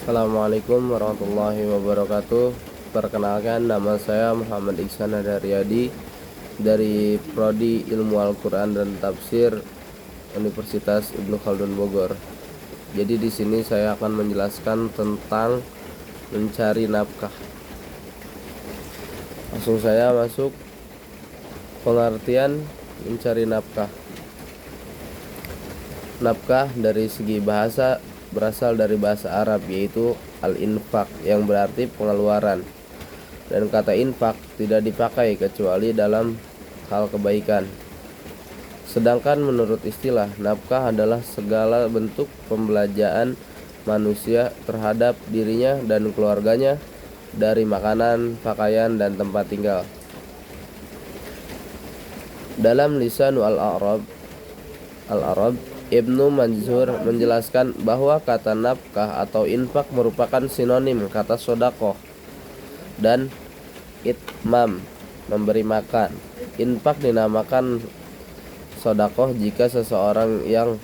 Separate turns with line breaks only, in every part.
Assalamualaikum warahmatullahi wabarakatuh. Perkenalkan, nama saya Muhammad Iksan Hadariyadi dari Prodi Ilmu Al-Quran dan Tafsir Universitas Ibnu Khaldun Bogor. Jadi di sini saya akan menjelaskan tentang mencari nafkah. Langsung saya masuk pengertian mencari nafkah. Nafkah dari segi bahasa berasal dari bahasa Arab, yaitu al-infaq, yang berarti pengeluaran. Dan kata infak tidak dipakai kecuali dalam hal kebaikan. Sedangkan menurut istilah, nafkah adalah segala bentuk pembelanjaan manusia terhadap dirinya dan keluarganya dari makanan, pakaian, dan tempat tinggal. Dalam Lisanul Al-Arab, Ibnu Manzur menjelaskan bahwa kata nafkah atau infak merupakan sinonim kata sodakoh dan itmam, memberi makan. Infak dinamakan sodakoh jika seseorang yang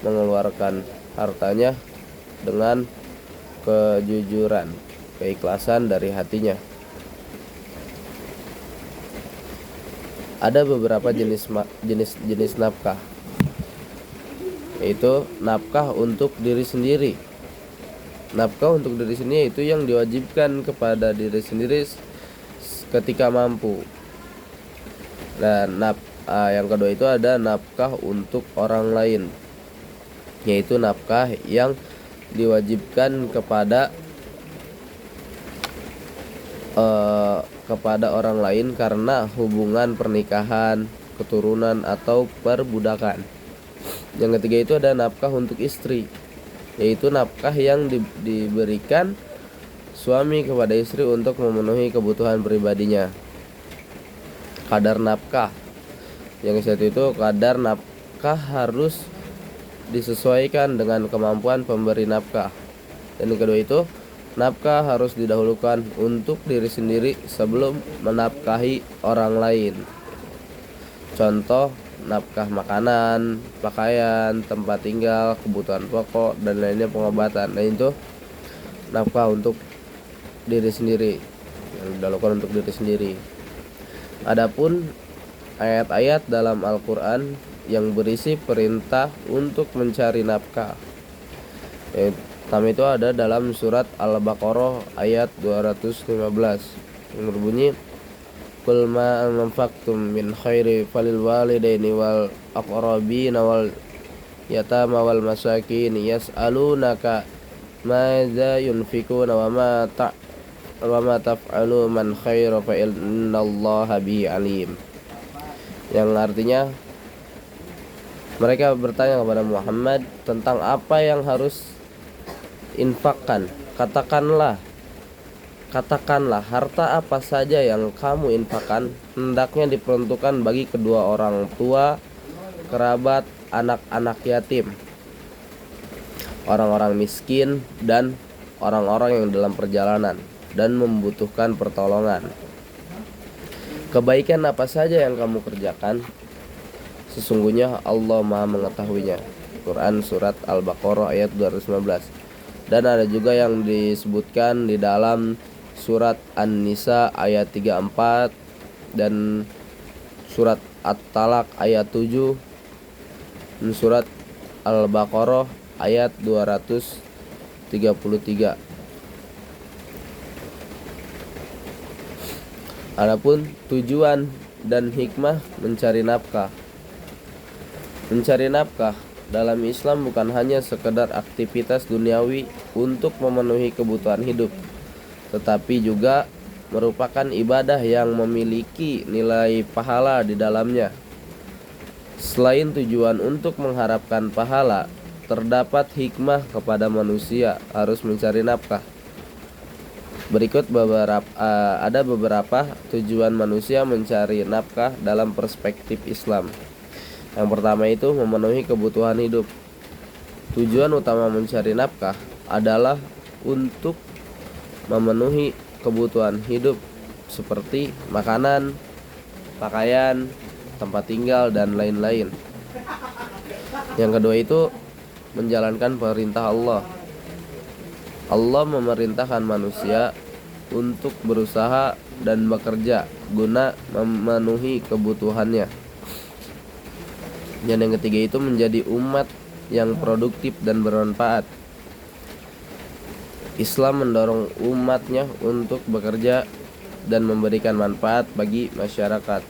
mengeluarkan hartanya dengan kejujuran, keikhlasan dari hatinya. Ada beberapa jenis nafkah, yaitu nafkah untuk diri sendiri. Nafkah untuk diri sendiri itu yang diwajibkan kepada diri sendiri ketika mampu. Dan yang kedua itu ada nafkah untuk orang lain, yaitu nafkah yang diwajibkan kepada orang lain karena hubungan pernikahan, keturunan, atau perbudakan. Yang ketiga itu ada nafkah untuk istri, yaitu nafkah yang diberikan suami kepada istri untuk memenuhi kebutuhan pribadinya. Kadar nafkah, yang satu itu kadar nafkah harus disesuaikan dengan kemampuan pemberi nafkah. Dan yang kedua itu nafkah harus didahulukan untuk diri sendiri sebelum menafkahi orang lain. Contoh, nafkah makanan, pakaian, tempat tinggal, kebutuhan pokok, dan lainnya, pengobatan. Nah, itu nafkah untuk diri sendiri, yang dilakukan untuk diri sendiri. Adapun ayat-ayat dalam Al-Quran yang berisi perintah untuk mencari nafkah, pertama itu ada dalam surat Al-Baqarah ayat 215 yang berbunyi, Qul ma anfaqtum min khairi falil walidaini wal aqrabina wal yatama wal masakin yas'alunaka madza yunfikuna wa ma taf'alu man khaira fa innallaha bihi alim. Yang artinya, mereka bertanya kepada Muhammad tentang apa yang harus infakkan. Katakanlah, harta apa saja yang kamu infakkan hendaknya diperuntukkan bagi kedua orang tua, kerabat, anak-anak yatim, orang-orang miskin, dan orang-orang yang dalam perjalanan dan membutuhkan pertolongan. Kebaikan apa saja yang kamu kerjakan, sesungguhnya Allah Maha mengetahuinya. Quran surat Al-Baqarah ayat 215. Dan ada juga yang disebutkan di dalam surat An-Nisa ayat 34 dan surat At-Talaq ayat 7 dan surat Al-Baqarah ayat 233. Adapun tujuan dan hikmah mencari nafkah. Mencari nafkah dalam Islam bukan hanya sekedar aktivitas duniawi untuk memenuhi kebutuhan hidup, tetapi juga merupakan ibadah yang memiliki nilai pahala di dalamnya. Selain tujuan untuk mengharapkan pahala, terdapat hikmah kepada manusia harus mencari nafkah. Berikut ada beberapa tujuan manusia mencari nafkah dalam perspektif Islam. Yang pertama itu memenuhi kebutuhan hidup. Tujuan utama mencari nafkah adalah untuk memenuhi kebutuhan hidup seperti makanan, pakaian, tempat tinggal, dan lain-lain. Yang kedua itu menjalankan perintah Allah. Allah memerintahkan manusia untuk berusaha dan bekerja guna memenuhi kebutuhannya. Dan yang ketiga itu menjadi umat yang produktif dan bermanfaat. Islam mendorong umatnya untuk bekerja dan memberikan manfaat bagi masyarakat.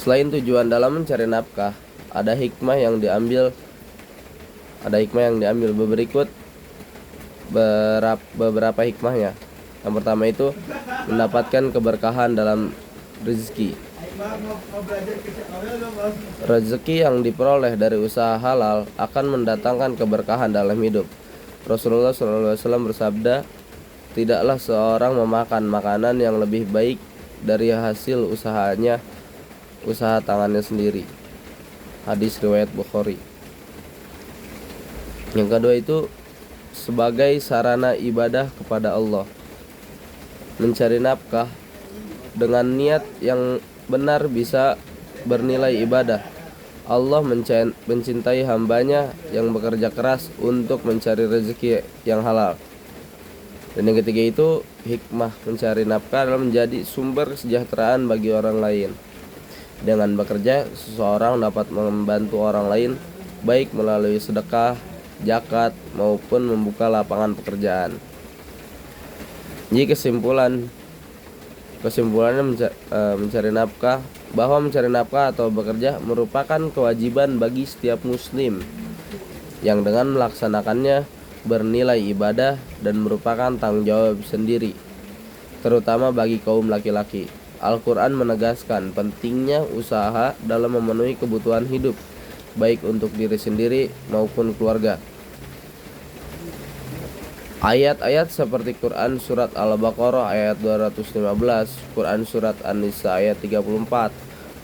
Selain tujuan dalam mencari nafkah, ada hikmah yang diambil berikut beberapa hikmahnya. Yang pertama itu mendapatkan keberkahan dalam rezeki. Rezeki yang diperoleh dari usaha halal akan mendatangkan keberkahan dalam hidup. Rasulullah SAW bersabda, tidaklah seorang memakan makanan yang lebih baik dari hasil usaha tangannya sendiri. Hadis riwayat Bukhari. Yang kedua itu sebagai sarana ibadah kepada Allah. Mencari nafkah dengan niat yang benar bisa bernilai ibadah. Allah mencintai hambanya yang bekerja keras untuk mencari rezeki yang halal. Dan yang ketiga itu hikmah mencari nafkah adalah menjadi sumber kesejahteraan bagi orang lain. Dengan bekerja, seseorang dapat membantu orang lain baik melalui sedekah, zakat maupun membuka lapangan pekerjaan. Jadi kesimpulannya mencari nafkah, bahwa mencari nafkah atau bekerja merupakan kewajiban bagi setiap muslim yang dengan melaksanakannya bernilai ibadah dan merupakan tanggung jawab sendiri, terutama bagi kaum laki-laki. Al-Quran menegaskan pentingnya usaha dalam memenuhi kebutuhan hidup, baik untuk diri sendiri maupun keluarga. Ayat-ayat seperti Quran Surat Al-Baqarah ayat 215, Quran Surat An-Nisa ayat 34,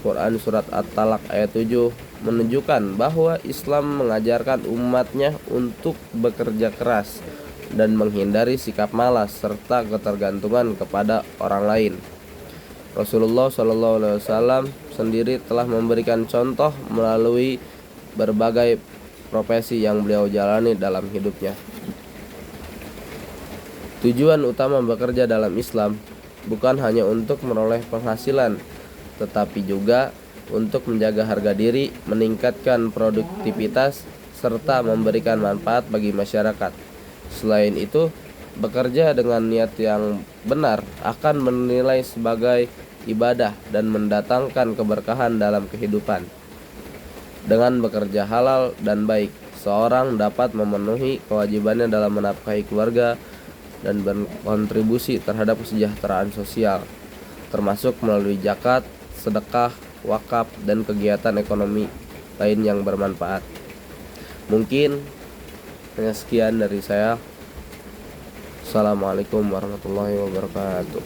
Quran Surat At-Talaq ayat 7 menunjukkan bahwa Islam mengajarkan umatnya untuk bekerja keras dan menghindari sikap malas serta ketergantungan kepada orang lain. Rasulullah SAW sendiri telah memberikan contoh melalui berbagai profesi yang beliau jalani dalam hidupnya. Tujuan utama bekerja dalam Islam bukan hanya untuk meroleh penghasilan, tetapi juga untuk menjaga harga diri, meningkatkan produktivitas, serta memberikan manfaat bagi masyarakat. Selain itu, bekerja dengan niat yang benar akan menilai sebagai ibadah dan mendatangkan keberkahan dalam kehidupan. Dengan bekerja halal dan baik, seorang dapat memenuhi kewajibannya dalam menafkahi keluarga dan berkontribusi terhadap kesejahteraan sosial, termasuk melalui zakat, sedekah, wakaf, dan kegiatan ekonomi lain yang bermanfaat. Mungkin hanya sekian dari saya. Assalamualaikum warahmatullahi wabarakatuh.